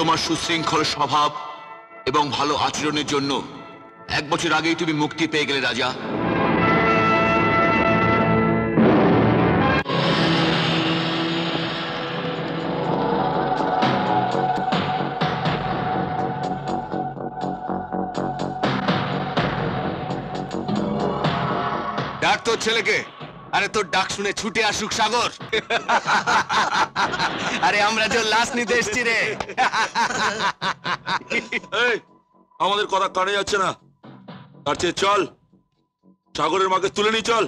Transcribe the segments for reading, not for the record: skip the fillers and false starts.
তোমার সুশৃঙ্খল স্বভাব এবং ভালো আচরণের জন্য 1 বছর আগেই তুমি মুক্তি পেয়ে গেলে রাজা। ডাক তোর ছেলেকে। আরে তোর ডাক শুনে ছুটে আসুক সাগর। আরে আমরা যে লাশ নিতে এসছি রে। এই, আমাদের কথা কানে যাচ্ছে না, তার চেয়ে চল সাগরের মাকে তুলে নি, চল।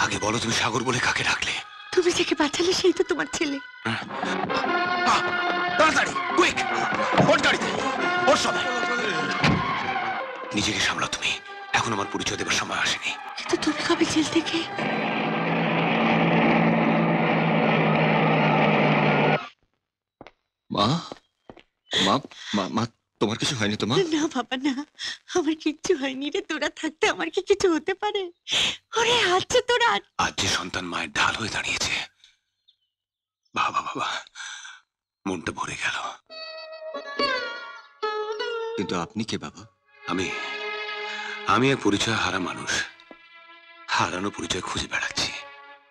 আগে বলো তুমি সাগর বলে কাকে ডাকলে? তুমি যাকে বাঁচালে সেই তো তোমার ছেলে। তাড়াতাড়ি কুইক, ওর গাড়িতে, ওর সবাই। নিজেকে সামলাও তুমি, এখন আমার পরিচয় দেবার সময় আসেনি। কিন্তু তুমি কবে জেল থেকে? মা মা মা মা তোমার কিছু হয়নি তো মা? না বাবা না, আমার কিচ্ছু হয়নি রে। তোরা থাকতে আমার কি কিছু হতে পারে? ওরে আচ্ছা তোরা। আজ যে সন্তান মায়ের ঢাল হয়ে দাঁড়িয়েছে, বাবা বাবা, মনটা ভরে গেল। কিন্তু আপনি কে বাবা? আমি এক পরিচয় হারা মানুষ, হারানো পরিচয় খুঁজে বেড়াচ্ছি।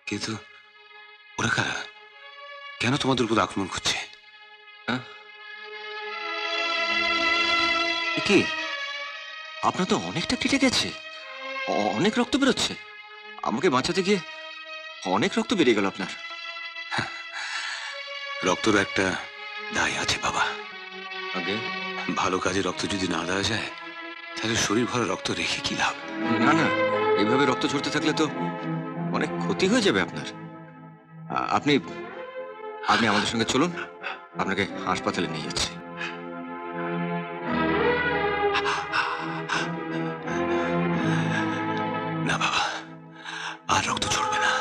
কিন্তু ওরা কারা? কেন তোমাদের উপর আক্রমণ করছে? কি আপনার তো অনেকটা কেটে গেছে, অনেক রক্ত বেরোচ্ছে। আমাকে বাঁচাতে গিয়ে অনেক রক্ত বেরিয়ে গেল আপনার। রক্তের একটা দায় আছে বাবা। আগে ভালো কাজে রক্ত যদি না দেওয়া যায়, তাহলে শরীর ভরা রক্ত রেখে কি লাভ? না না, এইভাবে রক্ত ঝরতে থাকলে তো অনেক ক্ষতি হয়ে যাবে আপনার। আপনি আপনি আমাদের সঙ্গে চলুন, আপনাকে হাসপাতালে নিয়ে যাচ্ছি। না বাবা, আর রক্ত ঝরবে না।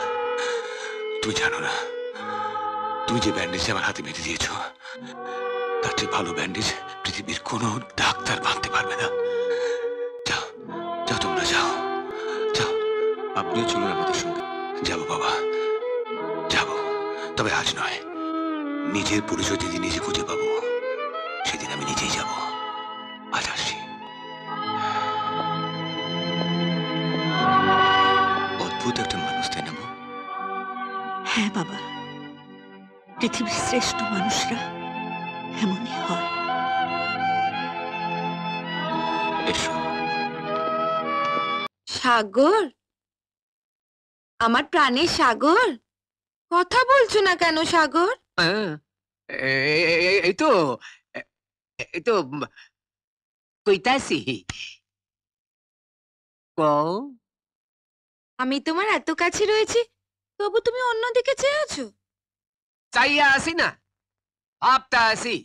তুমি জানো না, তুমি যে ব্যান্ডেজ আমার হাতে বেঁধে দিয়েছ, তার চেয়ে ভালো ব্যান্ডেজ পৃথিবীর কোনো ডাক্তার বাঁধতে পারবে না। যাও যাও, তোমরা যাও যাও। আপনিও চলুন আমাদের সঙ্গে। যাবো বাবা, যাবো, তবে আজ নয়। নিজের পরিচয় যদি নিজে খুঁজে পাবো, সেদিন আমি নিজেই যাব। আজ আসছি। অদ্ভুত একটা মানুষ, তাই না মা? হ্যাঁ বাবা, পৃথিবীর শ্রেষ্ঠ মানুষরা এমনই হয়। এসো। সাগর, আমার প্রাণের সাগর, কথা বলছো না কেন সাগর? এই তো এই তো কইতাছি। কও আমি তোমার এত কাছে রয়েছি, তবু তুমি অন্যদিকে চেয়ে আছো। চাইয়া আসি না, ভাবতা আসি।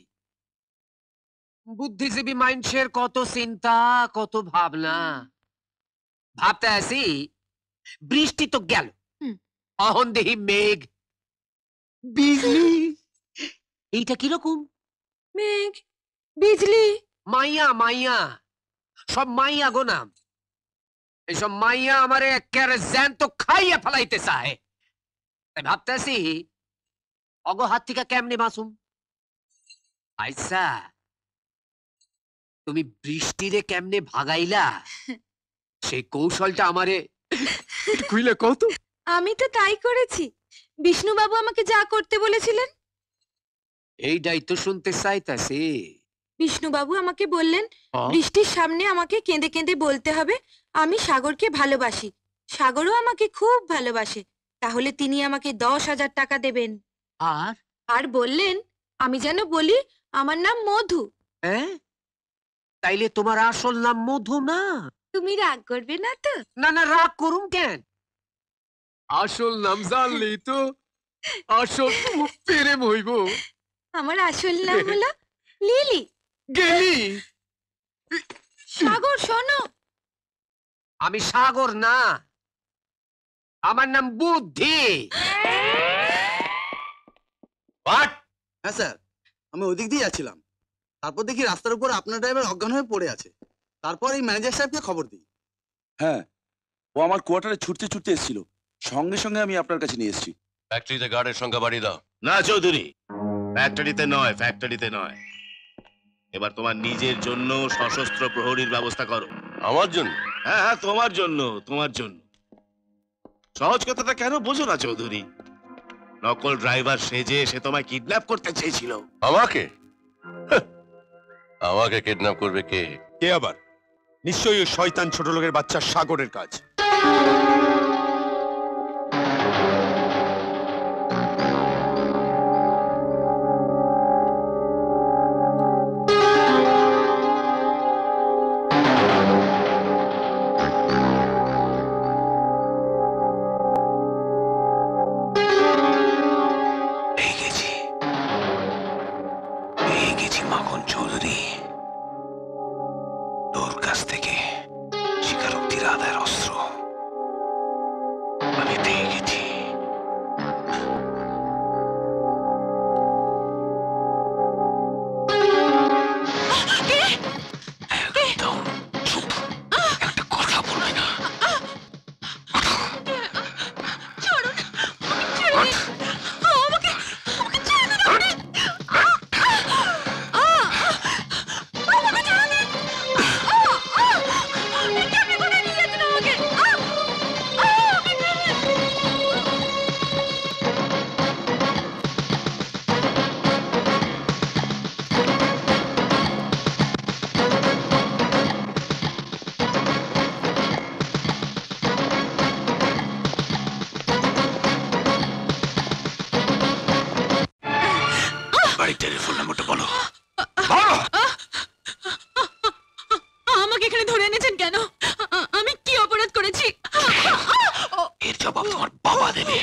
বুদ্ধিজীবী মানুষের কত চিন্তা, কত ভাবনা। ভাবতে আসি, বৃষ্টি তো গেল, হুম। অহন দেহি মেঘ, বিজলি। এইটা কিরকম? মেঘ, বিজলি। মাইয়া মাইয়া, সব মাইয়া গো নাম। এইসব মাইয়া আমারে একেবারে জ্যান্ত খাইয়া ফেলাইতে চায়। তাই ভাবতেছি অগ হাত থেকে কেমনে বাঁচুম। আচ্ছা, তুমি বৃষ্টিরে কেমনে ভাগাইলা সেই কৌশলটা আমারে একটু খুইলে কও তো। আমি তো তাই করেছি। বিষ্ণুবাবু আমাকে যা করতে বলেছিলেন। এইটাই তো শুনতে চাইতাছি। বিষ্ণুবাবু আমাকে বললেন, বৃষ্টির সামনে আমাকে কেঁদে কেঁদে বলতে হবে আমি সাগরকে ভালোবাসি, সাগরও আমাকে খুব ভালোবাসে। তাহলে তিনি আমাকে 10,000 টাকা দেবেন। আর আর বললেন আমি যেন বলি আমার নাম মধু। হ্যাঁ, তাইলে তোমার আসল নাম মধু না? তুমি রাগ করবে না তো? না না, রাগ করুম কেন? আসল নাম জানলেই তো আসল প্রেম হইব। আমার আসল নাম হলো লিলি। গেলি? সাগর শোনো। আমি সাগর না, আমার নাম বুদ্ধি। হ্যাঁ স্যার, আমি ওদিক দিয়ে যাচ্ছিলাম। তারপর দেখি রাস্তার উপর আপনার ড্রাইভার অজ্ঞান হয়ে পড়ে আছে। তারপর এই ম্যানেজার সাহেবকে খবর দিই। হ্যাঁ, ও আমার কোয়ার্টারে ছুটতে ছুটতে এসেছিল, সঙ্গে সঙ্গে আমি আপনার কাছে নিয়ে এসেছি। ফ্যাক্টরিতে গার্ডের সংখ্যা বাড়িয়ে দাও। না চৌধুরী, ফ্যাক্টরিতে নয়, ফ্যাক্টরিতে নয়। এবার তোমার নিজের জন্য সশস্ত্র প্রহরীর ব্যবস্থা করো। আমার জন্য? হ্যাঁ হ্যাঁ, তোমার জন্য, তোমার জন্য। সহজ কথাটা কেন বোঝো না চৌধুরী? নকল ড্রাইভার সেজে সে তোমায় কিডন্যাপ করতে চেয়েছিল। আমাকে? হাহ, আমাকে কিডন্যাপ করবে কে? কে আবার? নিশ্চয়ই ওই শয়তান ছোট লোকের বাচ্চা সাগরের কাজ। পেয়ে গেছি, পেয়ে গেছি মাখন চৌধুরী। তোর কাছ থেকে স্বীকারোক্তির আদায়ের অস্ত্র আমি পেয়ে গেছি। একদম চুপ, একটা কথা বলবি না। বাড়ির টেলিফোন নাম্বারটা বলো। আমাকে এখানে ধরে এনেছেন কেন? আমি কি অপরাধ করেছি? এর জবাব তোমার বাবা দেবে।